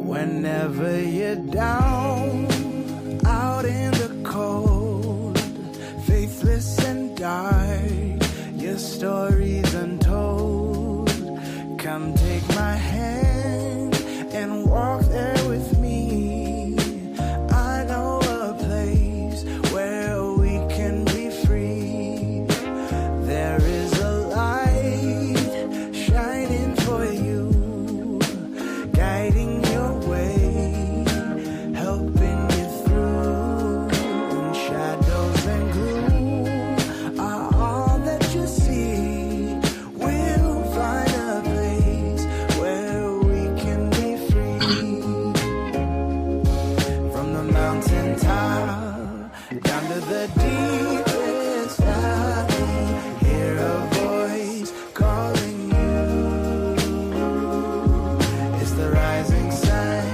Whenever you're down, out in the cold, faithless and dark, your story's untold. Come take my hand and walk there with me. I know a place where we can be free. There is a light shining for you, guiding your way, helping you through. And shadows and gloom are all that you see. We'll find a place where we can be free. From the mountain top down to the deepest valley, hear a voice calling you. It's the rising sun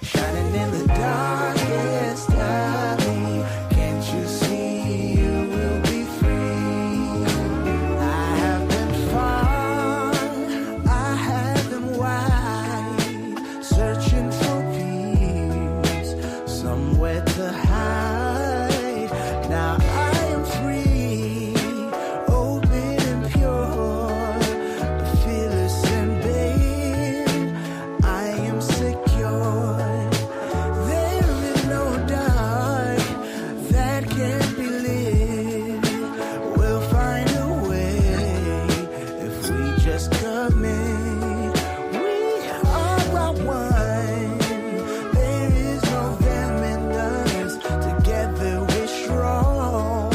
shining in the darkest valley. Can't you see you will be free? I have been far, I have been wide, searching for peace, somewhere to hide. Now I am free, open and pure, fearless and babe, I am secure. There is no dark that can't be lit. We'll find a way if we just commit. We are one. There is no them and us. Together we're strong.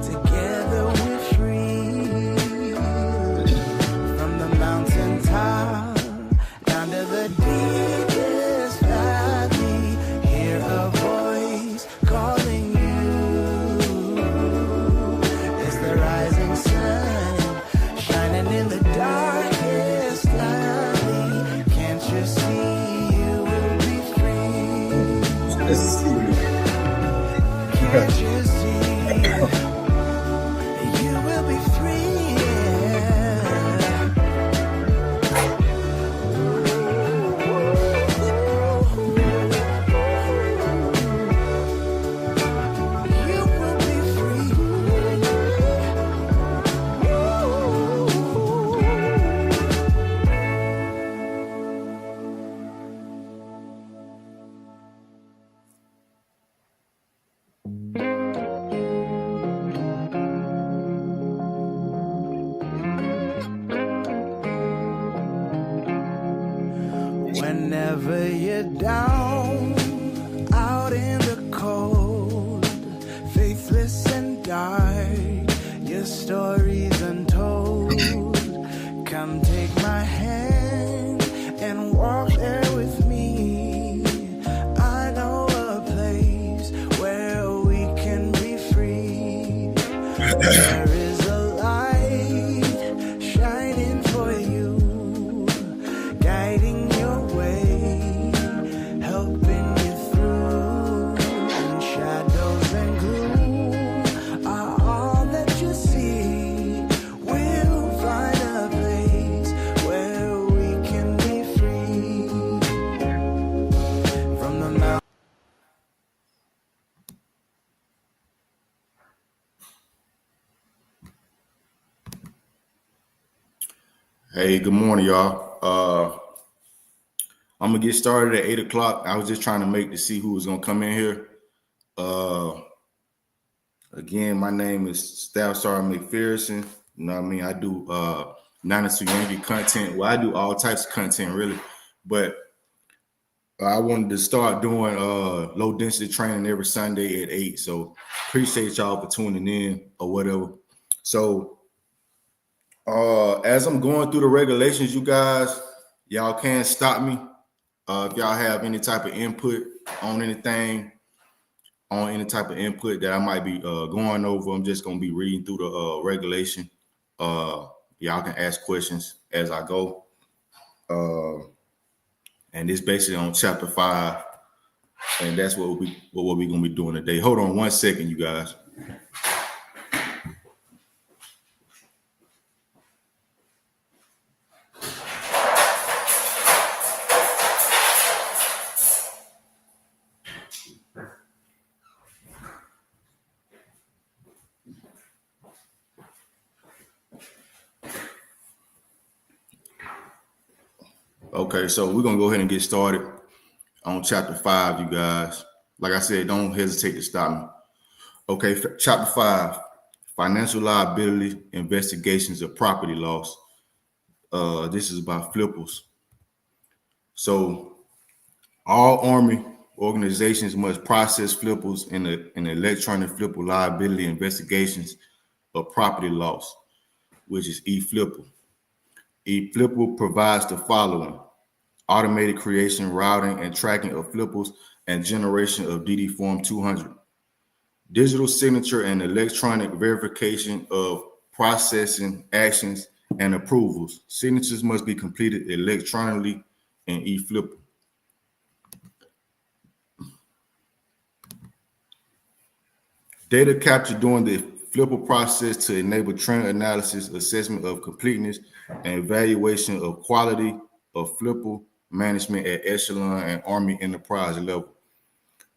Together we're free. From the mountain top down to the deepest valley, hear a voice calling you. It's the rising sun shining in the darkest valley. Can't you see you will be free? Let's see. Can't you see you will be free? You will be free. Whenever you're down, out in the cold, faithless and dark, your story's untold. Come take my hand and walk there with me. I know a place where we can be free. There is a light shining for you, guiding your way, helping you through. And shadows and gloom are all that you see. We'll find a place where we can be free. From the mountain. Hey, good morning, y'all. I'm gonna get started at 8 o'clock. I was just trying to make to see who was gonna come in here. Again, my name is Staff Sergeant McPherson. You know what I mean? I do Nana Yankee content. Well, I do all types of content really, but I wanted to start doing low density training every Sunday at 8. So appreciate y'all for tuning in or whatever. So as I'm going through the regulations, you guys, y'all can stop me. If y'all have any type of input on anything, on any type of input that I might be going over, I'm just gonna be reading through the regulation. Y'all can ask questions as I go. And it's basically on chapter 5 And that's what we're gonna be doing today. Hold on 1 second, you guys. Okay, so we're gonna go ahead and get started on chapter 5, you guys. Like I said, don't hesitate to stop me. Okay, chapter 5, financial liability investigations of property loss. This is about flippers. So all Army organizations must process flippers in electronic flipper liability investigations of property loss, which is eFlipper. eFlipper provides the following: automated creation, routing, and tracking of flippers, and generation of DD Form 200. Digital signature and electronic verification of processing actions and approvals. Signatures must be completed electronically in eFlipper. Data captured during the flipper process to enable trend analysis, assessment of completeness, and evaluation of quality of flipper management at echelon and Army enterprise level.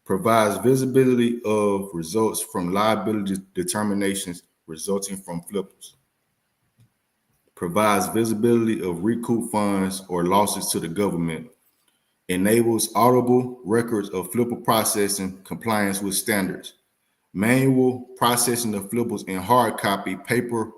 Provides visibility of results from liability determinations resulting from flippers. Provides visibility of recoup funds or losses to the government. Enables auditable records of flipper processing compliance with standards. Manual processing of flippers in hard copy, paper,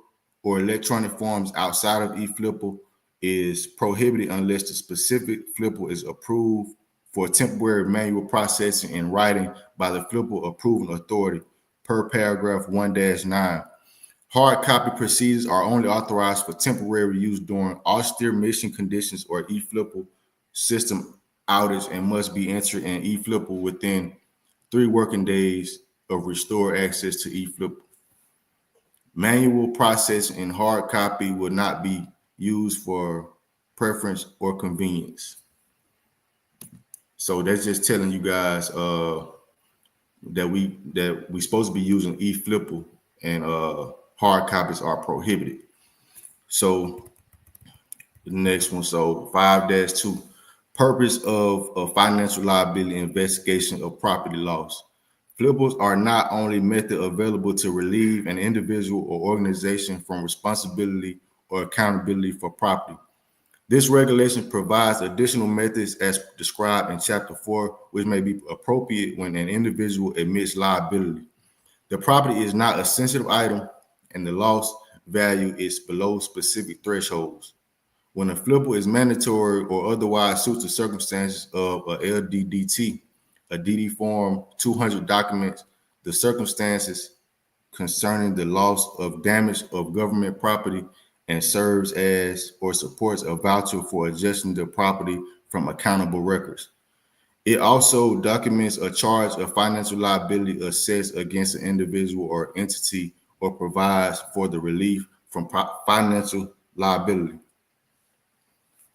or electronic forms outside of eFlipper is prohibited unless the specific flipper is approved for temporary manual processing in writing by the flipper approving authority per paragraph 1-9. Hard copy procedures are only authorized for temporary use during austere mission conditions or eFlipper system outage and must be entered in eFlipper within 3 working days of restore access to eFlipper. Manual processing in hard copy will not be used for preference or convenience. So that's just telling you guys that we supposed to be using eFlipper and hard copies are prohibited. So the next one, so 5-2, purpose of a financial liability investigation of property loss. Flippers are not only method available to relieve an individual or organization from responsibility or accountability for property. This regulation provides additional methods as described in Chapter 4, which may be appropriate when an individual admits liability. The property is not a sensitive item and the loss value is below specific thresholds. When a flipper is mandatory or otherwise suits the circumstances of a LDDT, a DD Form 200 documents the circumstances concerning the loss of damage of government property and serves as or supports a voucher for adjusting the property from accountable records. It also documents a charge of financial liability assessed against an individual or entity or provides for the relief from financial liability.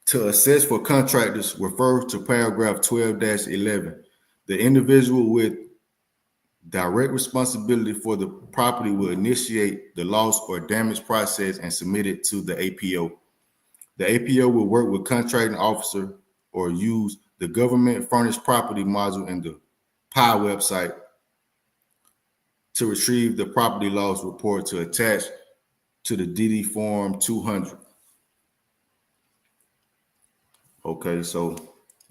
To assess for contractors, refer to paragraph 12-11. The individual with direct responsibility for the property will initiate the loss or damage process and submit it to the APO. The APO will work with contracting officer or use the government furnished property module in the PI website to retrieve the property loss report to attach to the DD Form 200. Okay, so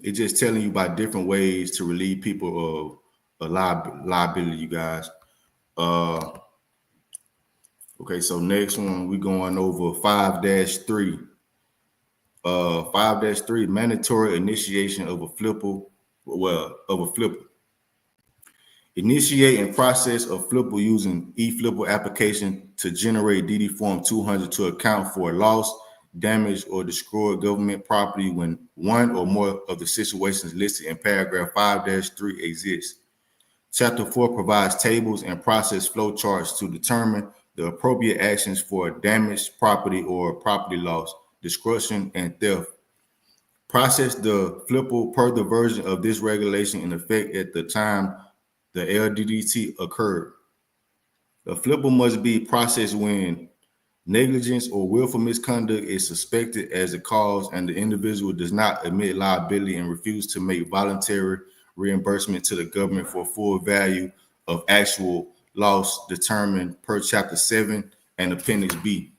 it's just telling you about different ways to relieve people of a liability, you guys. Okay, so next one, we're going over 5-3. 5-3, mandatory initiation of a flipper. Initiate and process a flipper using eFlipper application to generate DD Form 200 to account for loss, damage, or destroyed government property when one or more of the situations listed in paragraph 5-3 exists. Chapter 4 provides tables and process flow charts to determine the appropriate actions for damaged property or property loss, destruction, and theft. Process the flipper per the version of this regulation in effect at the time the LDDT occurred. The flipper must be processed when negligence or willful misconduct is suspected as a cause and the individual does not admit liability and refuse to make voluntary reimbursement to the government for full value of actual loss determined per Chapter 7 and Appendix B.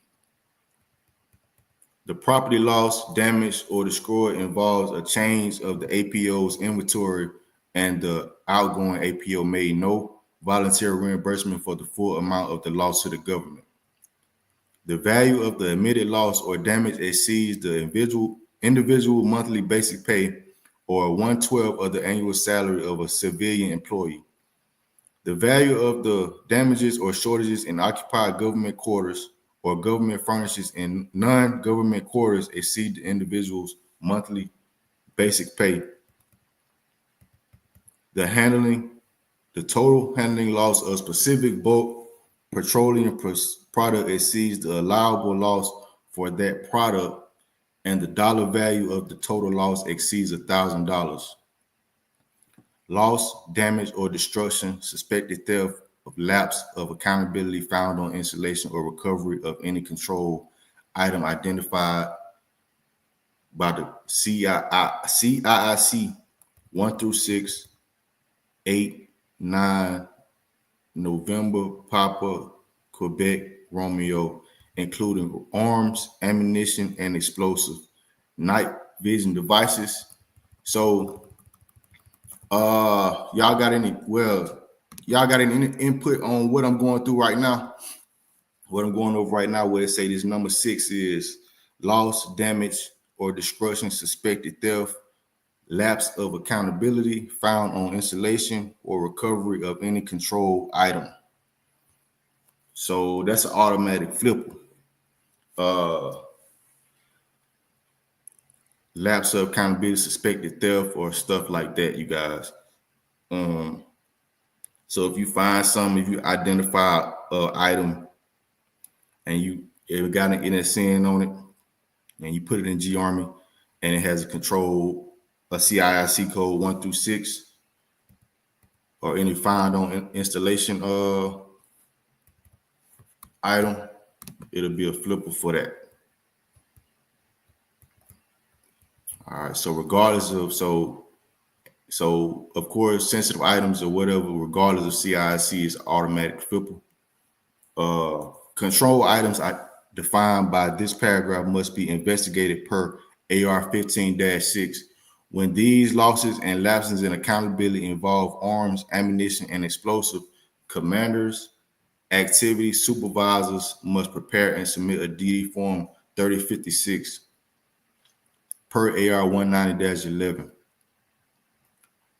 The property loss, damage, or destroyed involves a change of the APO's inventory and the outgoing APO made no voluntary reimbursement for the full amount of the loss to the government. The value of the admitted loss or damage exceeds the individual monthly basic pay or 1/12 of the annual salary of a civilian employee. The value of the damages or shortages in occupied government quarters or government furnishes in non-government quarters exceed the individual's monthly basic pay. The total handling loss of specific bulk petroleum product exceeds the allowable loss for that product, and the dollar value of the total loss exceeds $1,000. Loss, damage, or destruction, suspected theft of lapse of accountability found on installation or recovery of any control item identified by the CIIC 1 through 6, 8, 9, November, Papa, Quebec, Romeo, including arms, ammunition, and explosive, night vision devices. So, y'all got any input on what I'm going through right now? What I'm going over right now, where it say this number 6 is loss, damage, or destruction, suspected theft, lapse of accountability found on installation or recovery of any control item. So that's an automatic flipper. Lapse of accountability, suspected theft, or stuff like that, you guys. So if you find something, if you identify an item and you got an NSN on it, and you put it in G-Army, and it has a CIIC code 1 through 6, or any found on installation item, it'll be a flipper for that. All right, so regardless of, so of course, sensitive items or whatever, regardless of CIIC, is automatic flipper. Control items defined by this paragraph must be investigated per AR 15-6 when these losses and lapses in accountability involve arms, ammunition, and explosive. Commanders, activity supervisors must prepare and submit a DD Form 3056 per AR 190-11.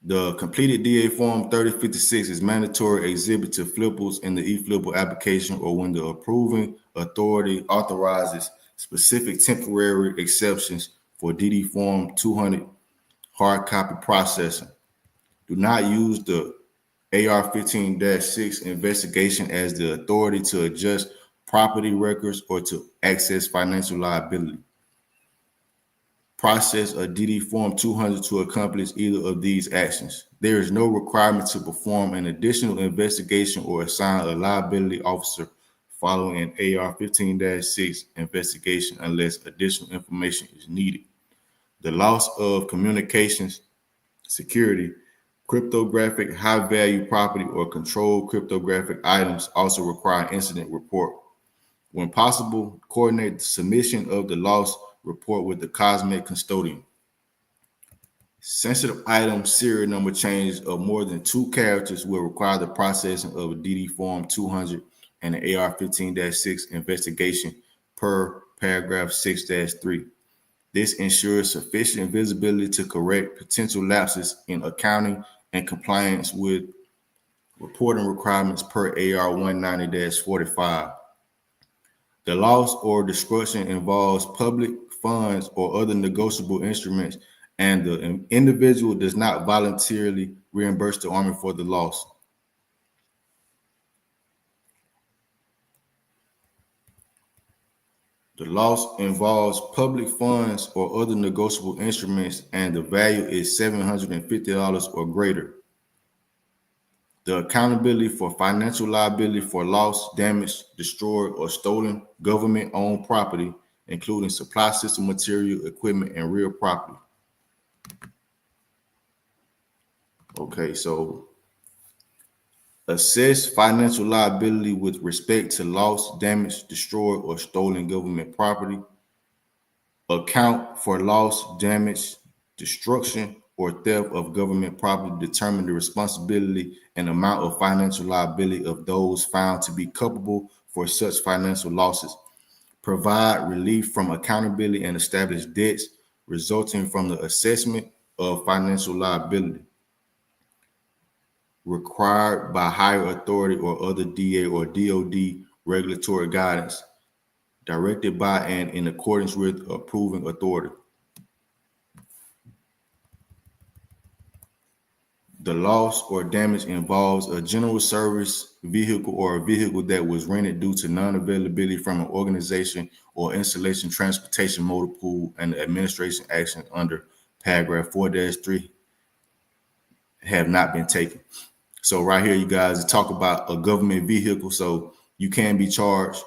The completed DA Form 3056 is mandatory exhibit to flippers in the e-flipper application or when the approving authority authorizes specific temporary exceptions for DD Form 200 hard copy processing. Do not use the AR 15-6 investigation as the authority to adjust property records or to access financial liability. Process a DD Form 200 to accomplish either of these actions. There is no requirement to perform an additional investigation or assign a liability officer following an AR 15-6 investigation unless additional information is needed. The loss of communications, security, cryptographic, high-value property, or controlled cryptographic items also require incident report. When possible, coordinate the submission of the loss report with the COSMEC custodian. Sensitive item serial number change of more than 2 characters will require the processing of a DD Form 200 and an AR 15-6 investigation per paragraph 6-3. This ensures sufficient visibility to correct potential lapses in accounting and compliance with reporting requirements per AR 190-45. The loss or destruction involves public funds or other negotiable instruments, and the individual does not voluntarily reimburse the Army for the loss. The loss involves public funds or other negotiable instruments, and the value is $750 or greater. The accountability for financial liability for loss, damage, destroyed, or stolen government-owned property, including supply system material, equipment, and real property. Okay, so assess financial liability with respect to loss, damage, destroyed, or stolen government property. Account for loss, damage, destruction, or theft of government property. Determine the responsibility and amount of financial liability of those found to be culpable for such financial losses. Provide relief from accountability and establish debts resulting from the assessment of financial liability required by higher authority or other DA or DOD regulatory guidance, directed by and in accordance with approving authority. The loss or damage involves a general service vehicle or a vehicle that was rented due to non-availability from an organization or installation transportation motor pool, and the administration action under paragraph 4-3 have not been taken. So right here, you guys talk about a government vehicle, so you can be charged.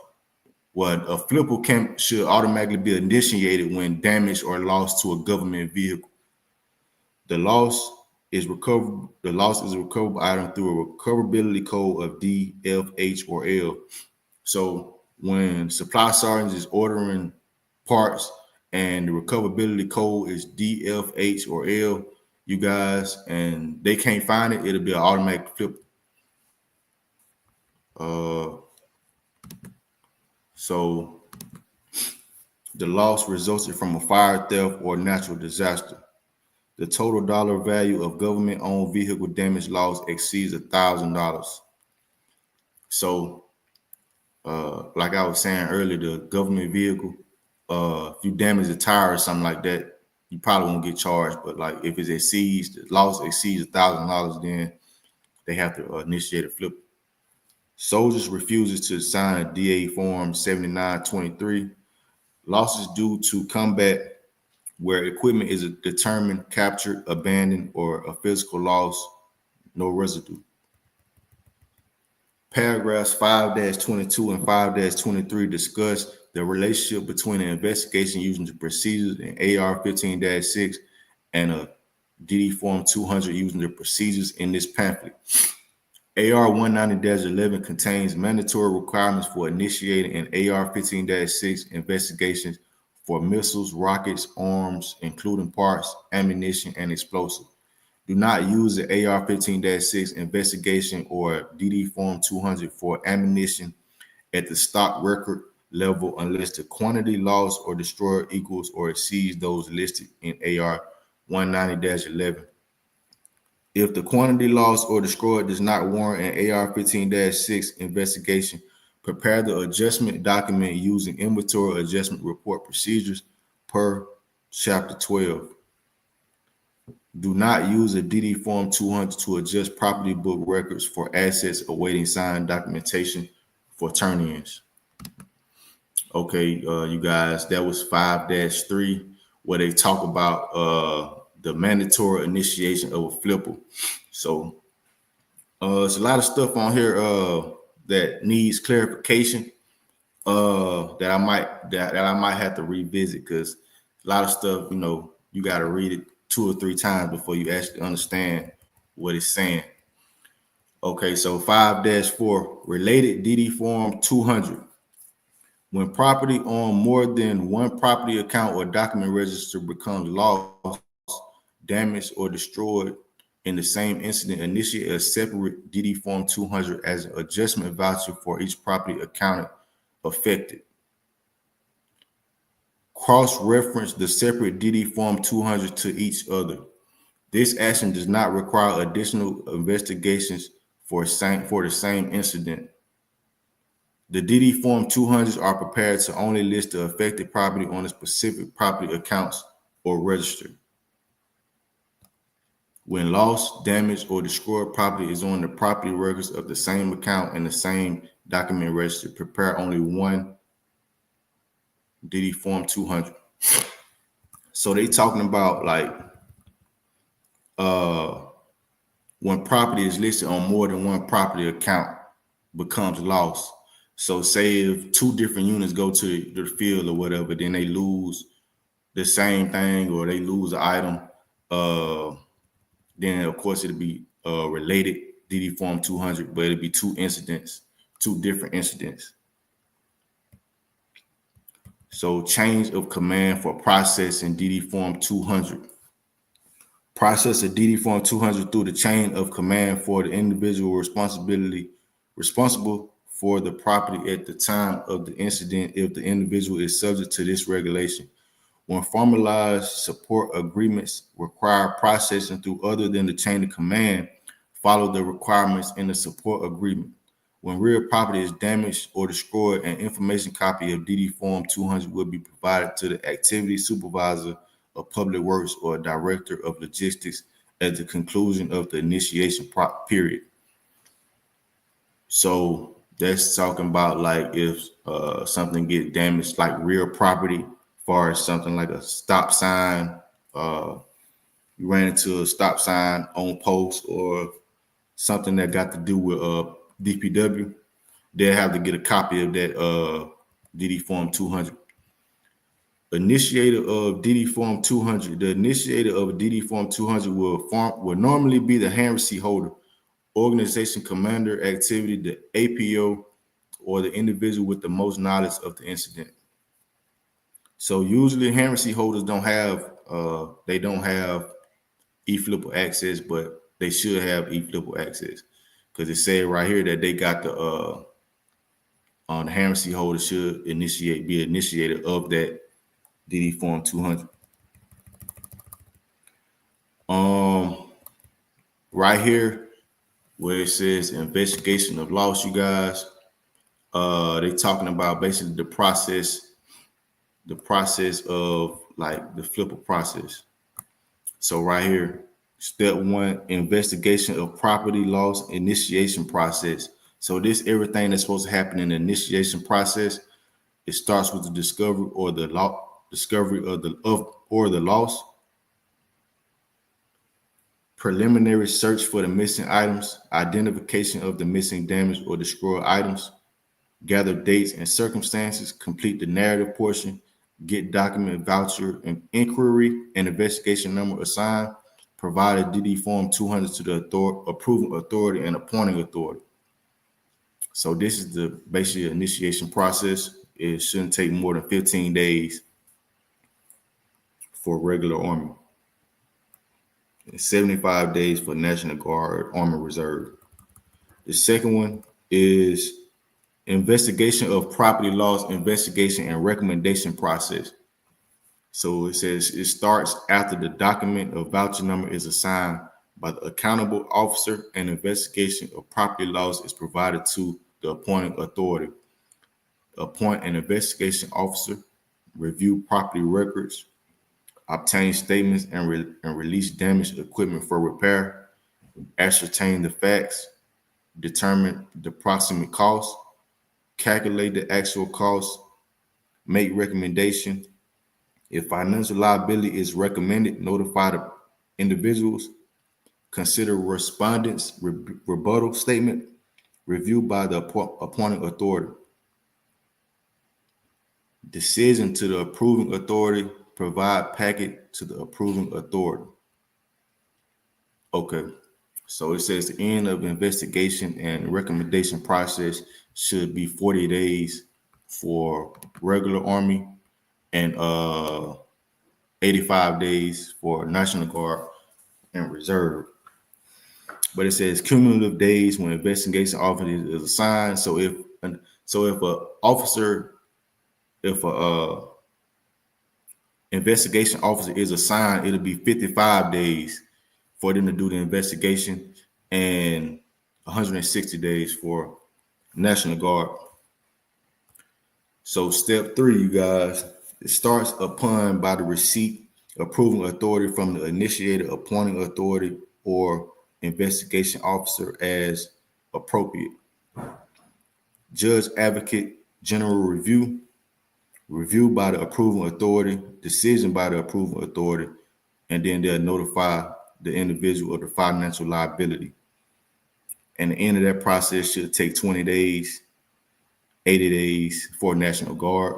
What a flipper should automatically be initiated when damage or loss to a government vehicle. The loss is recovered. The loss is a recoverable item through a recoverability code of D, F, H, or L. So when supply sergeant is ordering parts and the recoverability code is D, F, H, or L, you guys, and they can't find it, it'll be an automatic flip. So the loss resulted from a fire, theft, or natural disaster. The total dollar value of government-owned vehicle damage loss exceeds $1,000. So, like I was saying earlier, the government vehicle, if you damage a tire or something like that, you probably won't get charged. But like if the loss exceeds $1,000, then they have to initiate a flip. Soldiers refuses to sign a DA Form 7923. Losses due to combat where equipment is determined, captured, abandoned, or a physical loss, no residue. Paragraphs 5-22 and 5-23 discuss the relationship between an investigation using the procedures in AR 15-6 and a DD Form 200 using the procedures in this pamphlet. AR 190-11 contains mandatory requirements for initiating an AR 15-6 investigations for missiles, rockets, arms, including parts, ammunition, and explosives. Do not use the AR 15-6 investigation or DD Form 200 for ammunition at the stock record level unless the quantity lost or destroyed equals or exceeds those listed in AR 190-11. If the quantity lost or destroyed does not warrant an AR 15-6 investigation, prepare the adjustment document using inventory adjustment report procedures per Chapter 12. Do not use a DD Form 200 to adjust property book records for assets awaiting signed documentation for turn-ins. Okay, you guys, that was 5-3, where they talk about the mandatory initiation of a flipper. So there's a lot of stuff on here that needs clarification that I might have to revisit, because a lot of stuff, you got to read it 2 or 3 times before you actually understand what it's saying. Okay, so 5-4, related DD Form 200. When property on more than one property account or document register becomes lost, damaged, or destroyed in the same incident, initiate a separate DD Form 200 as an adjustment voucher for each property account affected. Cross-reference the separate DD Form 200 to each other. This action does not require additional investigations for the same incident. The DD Form 200s are prepared to only list the affected property on the specific property accounts or register. When lost, damaged, or destroyed property is on the property records of the same account and the same document register, prepare only one DD Form 200. So they talking about like when property is listed on more than one property account becomes lost. So say if two different units go to the field or whatever, then they lose the same thing or they lose an item, then of course it'll be related DD Form 200, but it'll be two different incidents. So change of command for processing DD Form 200. Process a DD Form 200 through the chain of command for the individual responsible for the property at the time of the incident if the individual is subject to this regulation. When formalized support agreements require processing through other than the chain of command, follow the requirements in the support agreement. When real property is damaged or destroyed, an information copy of DD Form 200 will be provided to the activity supervisor of public works or director of logistics at the conclusion of the initiation period. So that's talking about like if something gets damaged, like real property, as far as something like a stop sign, you ran into a stop sign on post or something that got to do with DPW, they'll have to get a copy of that DD Form 200. Initiator of DD Form 200. The initiator of a DD Form 200 will normally be the hand receipt holder, organization commander, activity, the APO, or the individual with the most knowledge of the incident. So usually hand receipt holders don't have eFlipper access, but they should have eFlipper access because it said right here that they got the hand receipt holder should be initiator of that DD Form 200. Right here where it says investigation of loss, you guys, they talking about basically the process of like the flipper process. So right here, step 1, investigation of property loss initiation process. So this everything that's supposed to happen in the initiation process. It starts with the discovery or the loss, preliminary search for the missing items, identification of the missing, damaged, or destroyed items, gather dates and circumstances, complete the narrative portion, get document, voucher, and inquiry and investigation number assigned, provide a DD Form 200 to the approving authority and appointing authority. So this is the basically initiation process. It shouldn't take more than 15 days for regular Army. 75 days for National Guard, Army Reserve. The second one is investigation of property loss, investigation and recommendation process. So it says it starts after the document of voucher number is assigned by the accountable officer and investigation of property loss is provided to the appointing authority. Appoint an investigation officer, review property records, obtain statements and release damaged equipment for repair, ascertain the facts, determine the approximate cost, calculate the actual cost, make recommendation. If financial liability is recommended, notify the individuals, consider respondents' rebuttal statement, reviewed by the appointing authority. Decision to the approving authority, provide packet to the approving authority. Okay, so it says the end of investigation and recommendation process should be 40 days for regular Army and 85 days for National Guard and Reserve. But it says cumulative days when investigation officer is assigned. So if a investigation officer is assigned, it'll be 55 days for them to do the investigation and 160 days for National Guard. So step 3, you guys, it starts upon by the receipt approving authority from the initiator, appointing authority, or investigation officer as appropriate. Judge, advocate, general review, review by the approving authority, decision by the approving authority, and then they'll notify the individual of the financial liability. And the end of that process should take 20 days, 80 days for National Guard.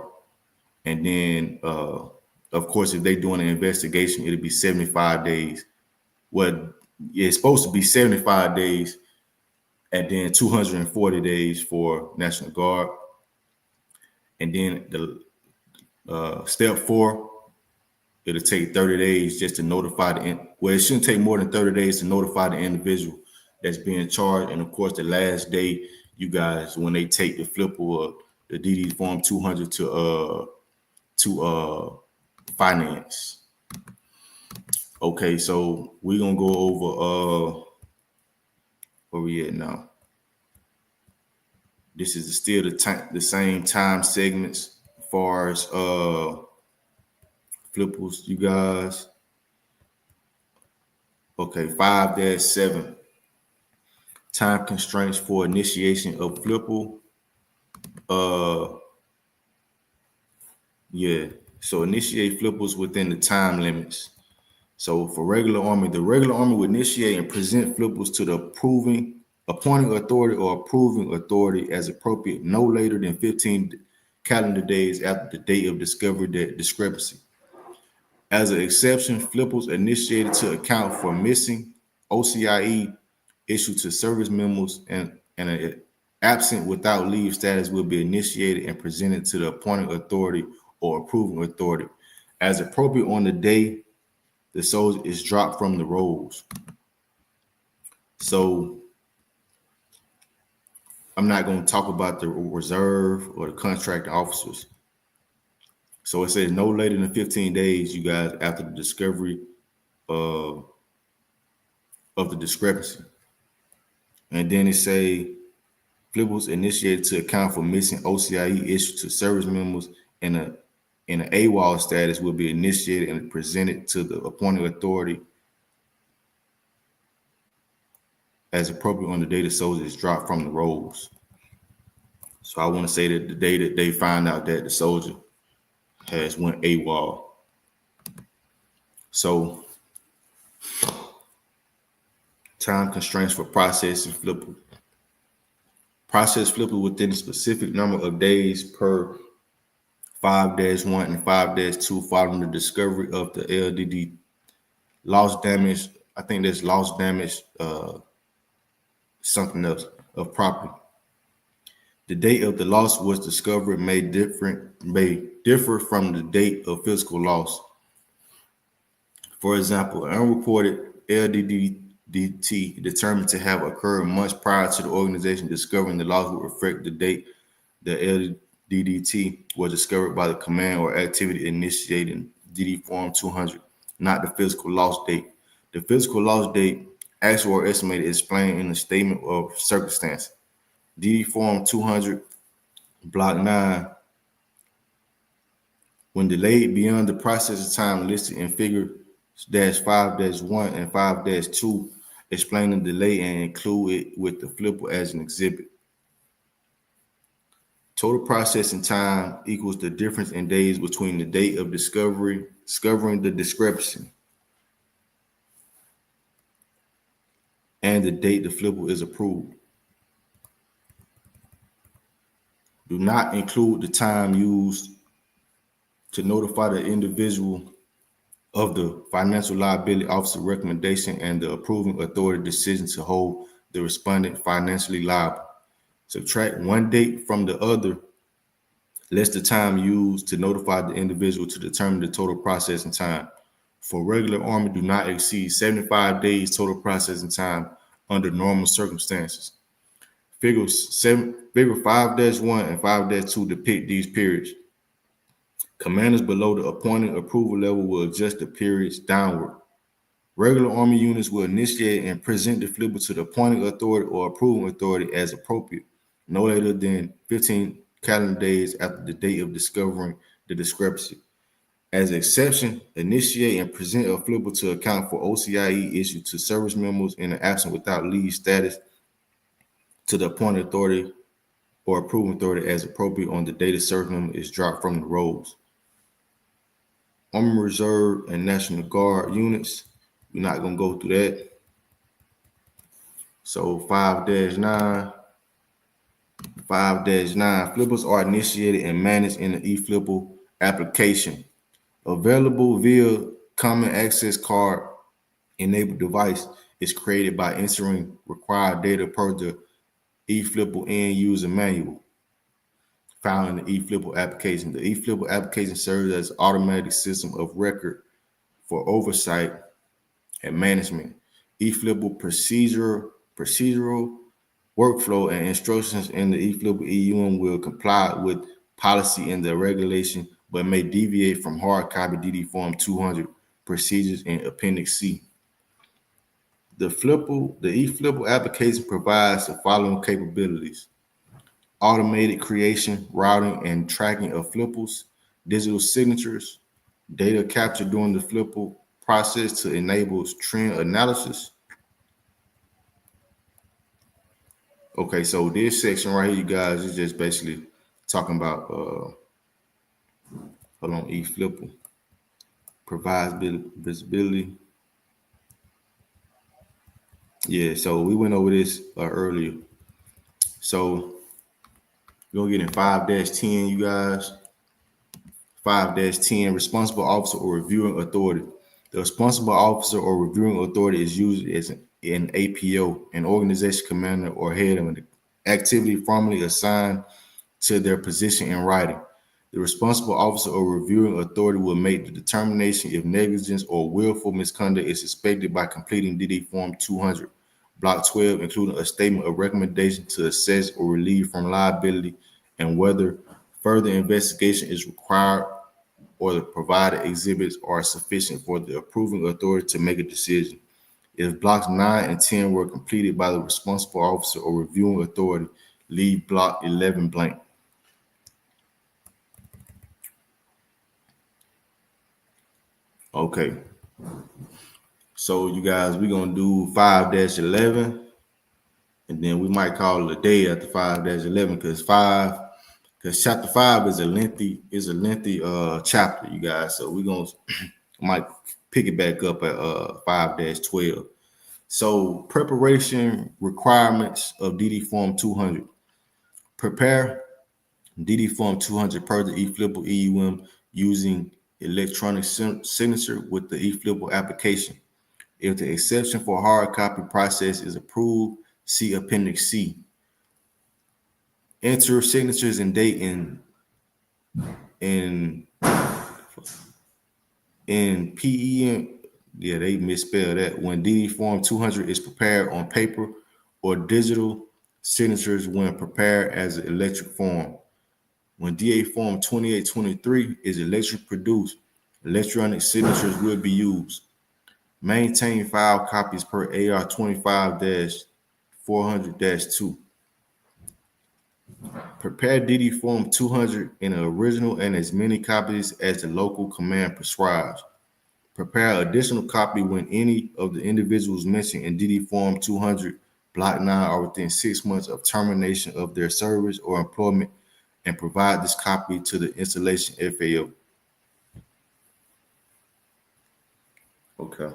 And then, of course, if they're doing an investigation, it'll be 75 days. Well, it's supposed to be 75 days and then 240 days for National Guard. And then the step 4, it'll take 30 days just to notify it shouldn't take more than 30 days to notify the individual that's being charged. And of course, the last day, you guys, when they take the flip or the DD Form 200 to finance. Okay, so we're gonna go over where we at now. This is still the same time segments as far as flippers, you guys. Okay, 5-7. Time constraints for initiation of flipper. So initiate flippers within the time limits. So for regular Army, the regular Army will initiate and present flippers to the appointing authority or approving authority as appropriate, no later than 15 calendar days after the date of discovery discrepancy. As an exception, flippers initiated to account for missing OCIE issued to service members and an absent without leave status will be initiated and presented to the appointing authority or approving authority as appropriate on the day the soldier is dropped from the rolls. So I'm not going to talk about the reserve or the contract officers. So it says no later than 15 days, you guys, after the discovery of the discrepancy. And then it say flippers initiated to account for missing OCIE issued to service members in an AWOL status will be initiated and presented to the appointing authority as appropriate on the day the soldier is dropped from the rolls. So I want to say that the day that they find out that the soldier has went AWOL. So time constraints for processing flipper. Process flipper within a specific number of days per 5-1 and 5-2 following the discovery of the LDD loss damage. I think there's loss damage, something else of property. The date of the loss was discovered may differ from the date of physical loss. For example, an unreported LDDT determined to have occurred months prior to the organization discovering the loss would reflect the date the LDDT was discovered by the command or activity initiating DD Form 200, not the physical loss date. The physical loss date, actual or estimated, is explained in the statement of circumstance. DD Form 200, Block 9, when delayed beyond the processing time listed in Figure -5-1 and 5-2, explain the delay and include it with the flipper as an exhibit. Total processing time equals the difference in days between the date of discovering the discrepancy and the date the flipper is approved. Do not include the time used to notify the individual of the financial liability officer recommendation and the approving authority decision to hold the respondent financially liable. Subtract one date from the other, less the time used to notify the individual to determine the total processing time. For regular Army, do not exceed 75 days total processing time under normal circumstances. Figure 5-1 and 5-2 depict these periods. Commanders below the appointing approval level will adjust the periods downward. Regular Army units will initiate and present the flipper to the appointing authority or approving authority as appropriate, no later than 15 calendar days after the date of discovering the discrepancy. As an exception, initiate and present a flipper to account for OCIE issued to service members in an absent without leave status to the appointed authority or approving authority as appropriate on the date a service member is dropped from the rolls. Army Reserve and National Guard units, we're not going to go through that. So 5-9, flippers are initiated and managed in the eFlipper application. Available via Common Access Card enabled device is created by entering required data per the eFlipper end user manual found in the eFlipper application. The eFlipper application serves as an automatic system of record for oversight and management. eFlipper procedural workflow and instructions in the eFlipper EUM will comply with policy in the regulation, but may deviate from hard copy DD Form 200 procedures in Appendix C. The eFlipper application provides the following capabilities: automated creation, routing, and tracking of flippers, digital signatures, data captured during the flipper process to enable trend analysis. Okay, so this section right here, you guys, is just basically talking about eFlipper provides visibility. Yeah, so we went over this earlier. So we're gonna get in 5-10, you guys. 5-10, responsible officer or reviewing authority. The responsible officer or reviewing authority is used as an APO, an organization commander or head of an activity formally assigned to their position in writing. The responsible officer or reviewing authority will make the determination if negligence or willful misconduct is suspected by completing DD Form 200, Block 12, including a statement of recommendation to assess or relieve from liability, and whether further investigation is required or the provided exhibits are sufficient for the approving authority to make a decision. If blocks 9 and 10 were completed by the responsible officer or reviewing authority, leave block 11 blank. Okay. So you guys, we're going to do 5-11, and then we might call it a day after 5-11 because chapter 5 is a lengthy chapter, you guys. So we're going to might pick it back up at 5-12. So preparation requirements of DD Form 200. Prepare DD Form 200 per the eFlipper EUM using electronic signature with the eFlipper application. If the exception for hard copy process is approved, see Appendix C. Enter signatures and date in PEM. Yeah, they misspelled that. When DD Form 200 is prepared on paper or digital, signatures when prepared as an electric form. When DA Form 2823 is electric produced, electronic signatures will be used. Maintain file copies per AR 25-400-2. Prepare DD Form 200 in an original and as many copies as the local command prescribes. Prepare additional copy when any of the individuals mentioned in DD Form 200 Block 9 are within 6 months of termination of their service or employment, and provide this copy to the installation FAO. Okay.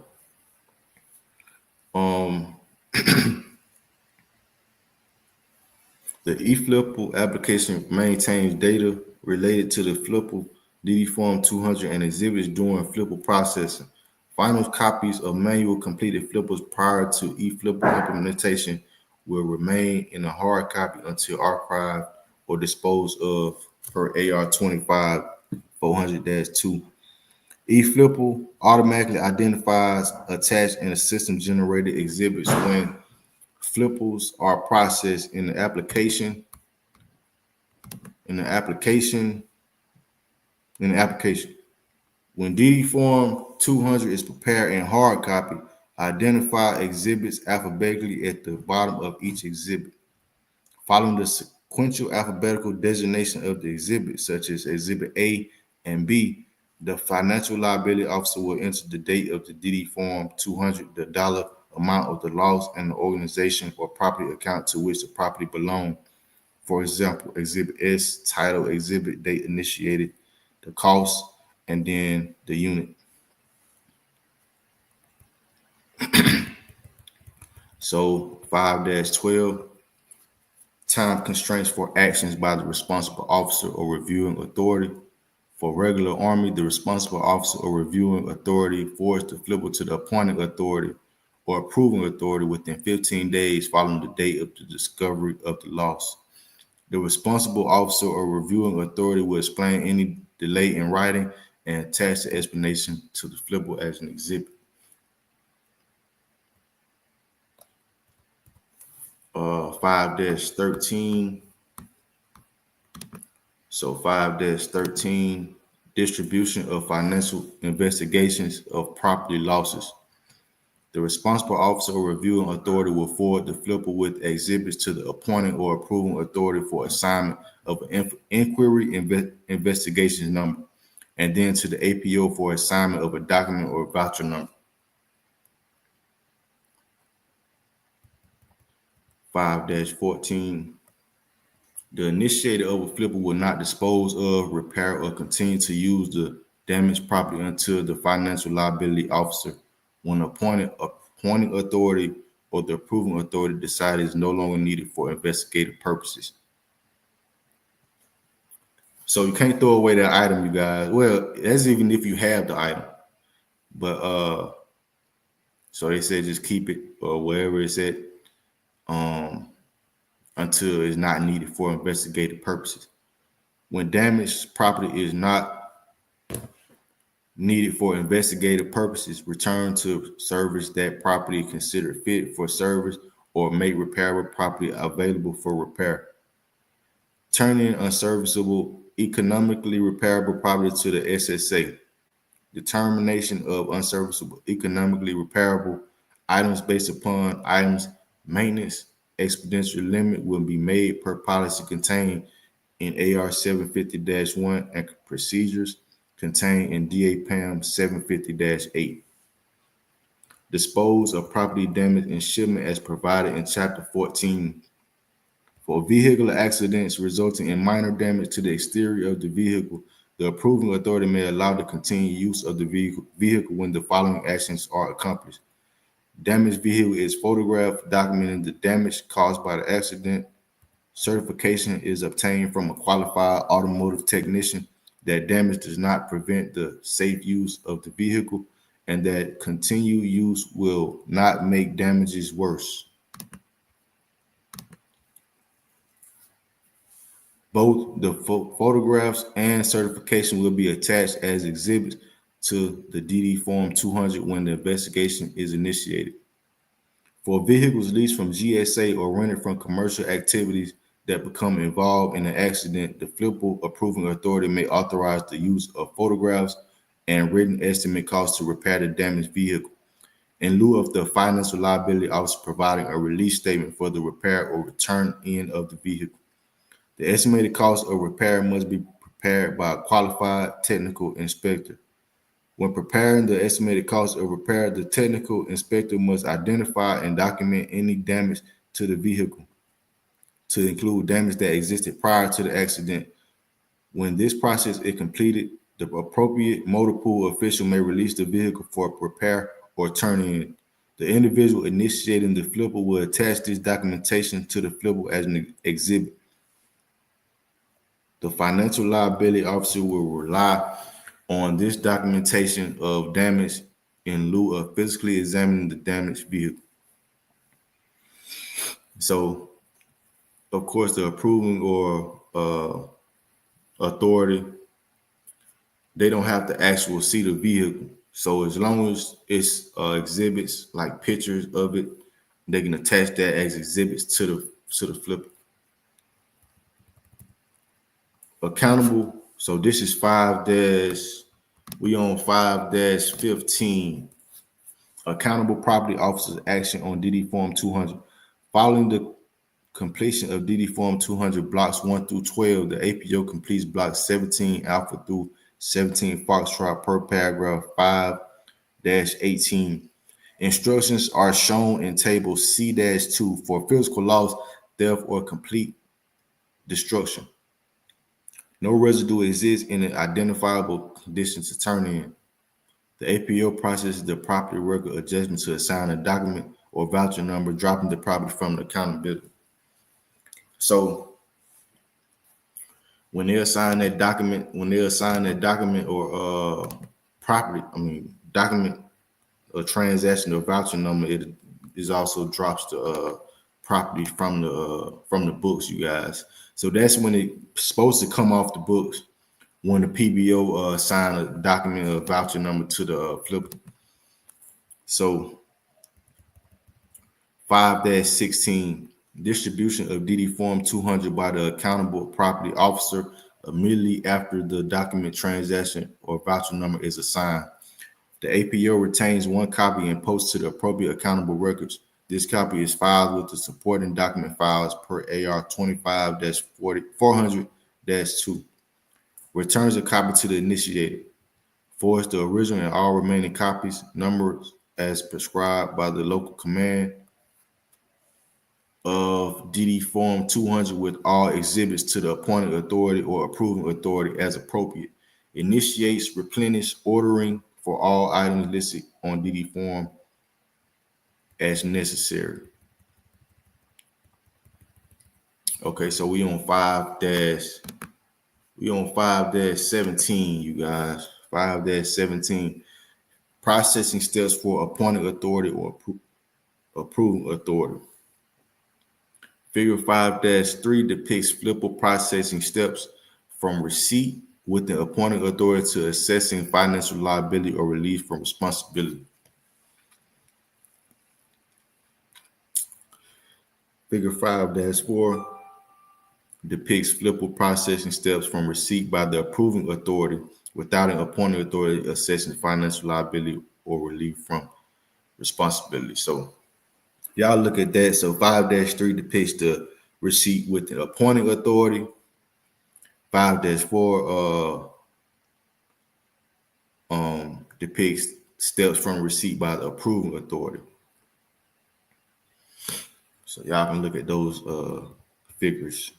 The eFlipper application maintains data related to the Flipper DD Form 200 and exhibits during Flipper processing. Final copies of manual completed flippers prior to eFlipper implementation will remain in a hard copy until archived or disposed of per AR 25-400-2. eFlipper automatically identifies attached and system-generated exhibits when flippers are processed in the application. When DD Form 200 is prepared in hard copy, identify exhibits alphabetically at the bottom of each exhibit. Following the sequential alphabetical designation of the exhibit, such as Exhibit A and B, the financial liability officer will enter the date of the DD Form 200, the dollar amount of the loss, and the organization or property account to which the property belongs For example, Exhibit S, title, exhibit, date initiated, the cost, and then the unit. So 5-12, time constraints for actions by the responsible officer or reviewing authority. For regular Army, the responsible officer or reviewing authority forwards the flipper to the appointing authority or approving authority within 15 days following the date of the discovery of the loss. The responsible officer or reviewing authority will explain any delay in writing and attach the explanation to the flipper as an exhibit. 5-13. So 5-13, distribution of financial investigations of property losses. The responsible officer or reviewing authority will forward the flipper with exhibits to the appointing or approving authority for assignment of an inquiry investigation number, and then to the APO for assignment of a document or voucher number. 5-14, the initiator of a flipper will not dispose of, repair, or continue to use the damaged property until the financial liability officer, when appointing authority or the approving authority, decides is no longer needed for investigative purposes. So you can't throw away that item, you guys. Well, that's even if you have the item. But so they said just keep it or wherever it's at until it's not needed for investigative purposes. When damaged property is not needed for investigative purposes, return to service that property considered fit for service or make repairable property available for repair. Turn in unserviceable, economically repairable property to the SSA. Determination of unserviceable, economically repairable items based upon items maintenance expenditure limit will be made per policy contained in AR 750-1 and procedures contained in DAPAM 750-8. Dispose of property damage and shipment as provided in Chapter 14. For vehicular accidents resulting in minor damage to the exterior of the vehicle, the approving authority may allow the continued use of the vehicle when the following actions are accomplished. Damaged vehicle is photographed, documenting the damage caused by the accident. Certification is obtained from a qualified automotive technician that damage does not prevent the safe use of the vehicle and that continued use will not make damages worse. Both the photographs and certification will be attached as exhibits to the DD Form 200 when the investigation is initiated. For vehicles leased from GSA or rented from commercial activities that become involved in an accident, the flipper approving authority may authorize the use of photographs and written estimate costs to repair the damaged vehicle, in lieu of the financial liability officer providing a release statement for the repair or return in of the vehicle. The estimated cost of repair must be prepared by a qualified technical inspector. When preparing the estimated cost of repair, the technical inspector must identify and document any damage to the vehicle, to include damage that existed prior to the accident. When this process is completed, the appropriate motor pool official may release the vehicle for repair or turn in. The individual initiating the flipper will attach this documentation to the flipper as an exhibit. The financial liability officer will rely on this documentation of damage in lieu of physically examining the damaged vehicle. So, of course, the approving or authority, they don't have to actually see the vehicle. So as long as it's exhibits like pictures of it, they can attach that as exhibits to the flipper. Accountable. So this is 5-15. Accountable property officers action on DD Form 200. Following the completion of DD Form 200 blocks 1 through 12, the APO completes blocks 17 alpha through 17 foxtrot per paragraph 5-18. Instructions are shown in table C-2 for physical loss, theft, or complete destruction. No residue exists in an identifiable condition to turn in. The APO processes the property record adjustment to assign a document or voucher number, dropping the property from the accountability. So when they assign that document, or document or transaction or voucher number, it is also drops the property from the books, you guys. So that's when it's supposed to come off the books, when the PBO assign a document or voucher number to the flipper. So 5-16, distribution of DD Form 200 by the accountable property officer immediately after the document, transaction, or voucher number is assigned. The APO retains one copy and posts to the appropriate accountable records. This copy is filed with the supporting document files per AR 25-400-2. Returns a copy to the initiator. Forwards the original and all remaining copies, numbers as prescribed by the local command of DD Form 200 with all exhibits to the appointed authority or approving authority as appropriate. Initiates replenish ordering for all items listed on DD Form as necessary. Okay, so we on 5-17, you guys. 5-17. Processing steps for appointed authority or approving authority. Figure 5-3 depicts flipper processing steps from receipt with the appointing authority to assessing financial liability or relief from responsibility. Figure 5-4 depicts flipper processing steps from receipt by the approving authority without an appointing authority assessing financial liability or relief from responsibility. So y'all look at that. So 5-3 depicts the receipt with the appointing authority. 5-4 depicts steps from receipt by the approving authority. So y'all can look at those figures.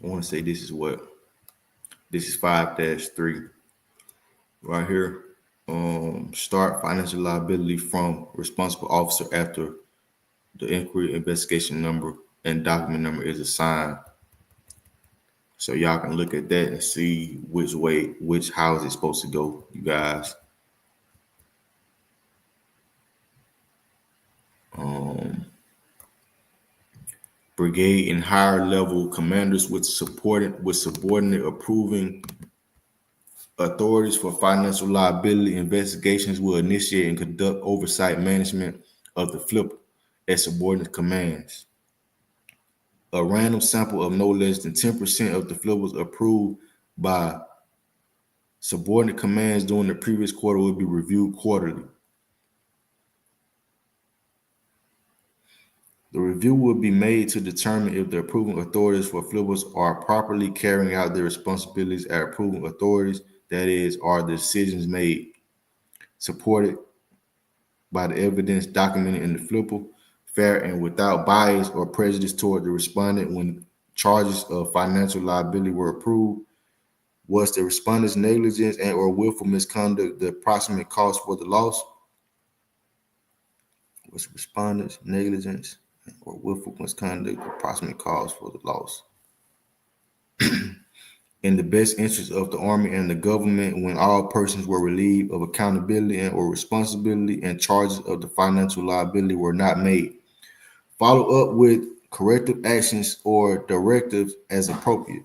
I want to say this is 5-3 right here. Start financial liability from responsible officer after the inquiry investigation number and document number is assigned. So y'all can look at that and see how is it supposed to go, you guys. Brigade and higher level commanders with subordinate approving authorities for financial liability investigations will initiate and conduct oversight management of the flipper at subordinate commands. A random sample of no less than 10% of the flippers approved by subordinate commands during the previous quarter will be reviewed quarterly. The review will be made to determine if the approving authorities for flippers are properly carrying out their responsibilities as approving authorities. That is, are the decisions made supported by the evidence documented in the flipper, fair and without bias or prejudice toward the respondent when charges of financial liability were approved? Was the respondent's negligence and or willful misconduct the approximate cause for the loss? Was the respondent's negligence or willful misconduct the approximate cause for the loss? In the best interest of the Army and the government, when all persons were relieved of accountability and or responsibility and charges of the financial liability were not made. Follow up with corrective actions or directives as appropriate.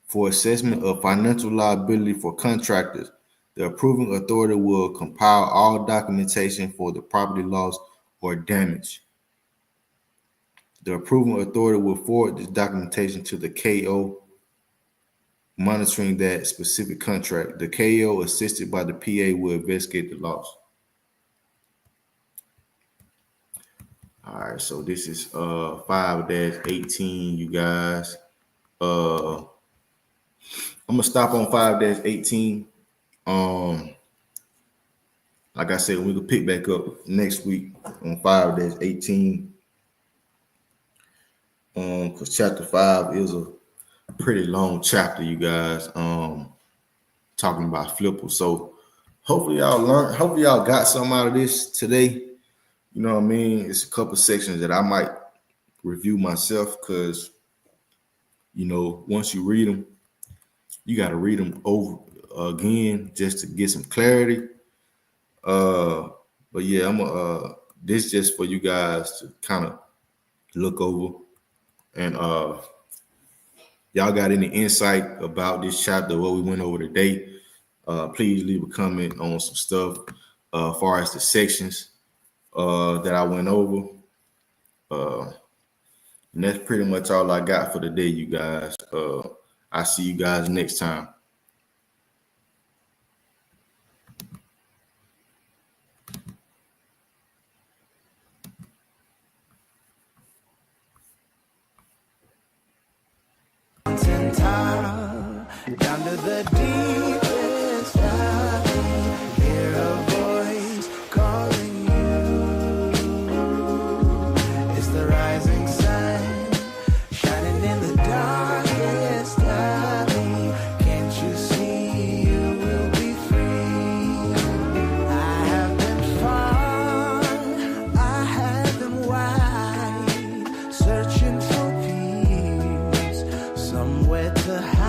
For assessment of financial liability for contractors, the approving authority will compile all documentation for the property loss or damage. The approving authority will forward this documentation to the KO monitoring that specific contract. The KO, assisted by the PA, will investigate the loss. All right, so this is 5-18, you guys. I'm gonna stop on 5-18. Like I said, we can pick back up next week on 5-18. Because chapter 5 is a pretty long chapter, you guys. Talking about Flipper. So hopefully y'all learned. Hopefully y'all got something out of this today. You know what I mean? It's a couple sections that I might review myself because, you know, once you read them, you got to read them over again just to get some clarity. But yeah, this just for you guys to kind of look over. And y'all got any insight about this chapter, what we went over today? Please leave a comment on some stuff as far as the sections that I went over. And that's pretty much all I got for today, you guys. I'll see you guys next time. Down to the deepest valley, hear a voice calling you. It's the rising sun, shining in the darkest valley. Can't you see you will be free? I have been far, I have been wide, searching for peace, somewhere to hide.